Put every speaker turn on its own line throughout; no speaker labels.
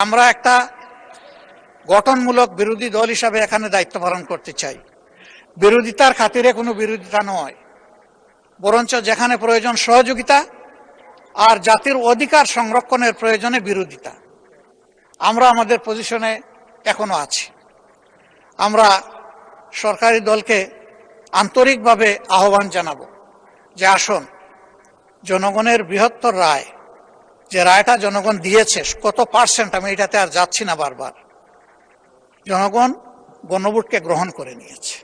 আমরা একটা গঠনমূলক বিরোধী দল হিসাবে এখানে দায়িত্ব পালন করতে চাই। বিরোধিতার খাতিরে কোনো বিরোধিতা নয়, বরঞ্চ যেখানে প্রয়োজন সহযোগিতা আর জাতির অধিকার সংরক্ষণের প্রয়োজনে বিরোধিতা। আমরা আমাদের পজিশনে এখনো আছি। আমরা সরকারি দলকে আন্তরিকভাবে আহ্বান জানাবো যে আসুন, জনগণের বৃহত্তর রায়, যে রায়টা জনগণ দিয়েছে, কত পার্সেন্ট আমি এটাতে আর যাচ্ছি না বারবার, জনগণ গণভোটকে গ্রহণ করে নিয়েছে।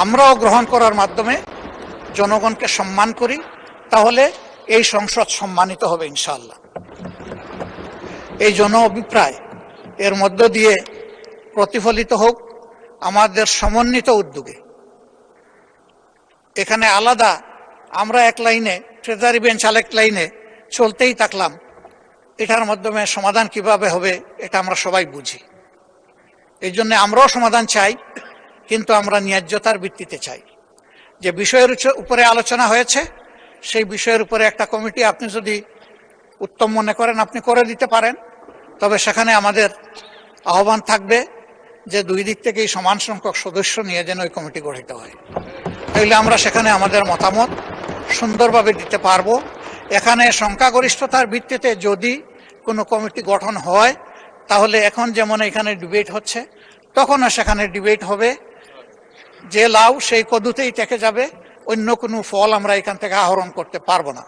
আমরাও গ্রহণ করার মাধ্যমে জনগণকে সম্মান করি, তাহলে এই সংসদ সম্মানিত হবে ইনশাআল্লাহ। এই জন অভিপ্রায় এর মধ্য দিয়ে প্রতিফলিত হোক আমাদের সমন্বিত উদ্যোগে। এখানে আলাদা আমরা এক লাইনে, ট্রেজারি বেঞ্চ আরেক লাইনে চলতেই থাকলাম, এটার মাধ্যমে সমাধান কিভাবে হবে এটা আমরা সবাই বুঝি। এই জন্য আমরাও সমাধান চাই, কিন্তু আমরা ন্যায্যতার ভিত্তিতে চাই। যে বিষয়ের উপরে আলোচনা হয়েছে সেই বিষয়ের উপরে একটা কমিটি আপনি যদি উত্তম মনে করেন আপনি করে দিতে পারেন, তবে সেখানে আমাদের আহ্বান থাকবে যে দুই দিক থেকেই সমান সংখ্যক সদস্য নিয়ে যেন ওই কমিটি গঠিত হয়। তাইলে আমরা সেখানে আমাদের মতামত সুন্দরভাবে দিতে পারবো। এখানে সংখ্যাগরিষ্ঠতার ভিত্তিতে যদি কোনো কমিটি গঠন হয়, তাহলে এখন যেমন এখানে ডিবেট হচ্ছে, তখনও সেখানে ডিবেট হবে। যে লাউ সেই কদুতেই থেকে যাবে, অন্য কোনো ফল আমরা এখান থেকে আহরণ করতে পারবো না।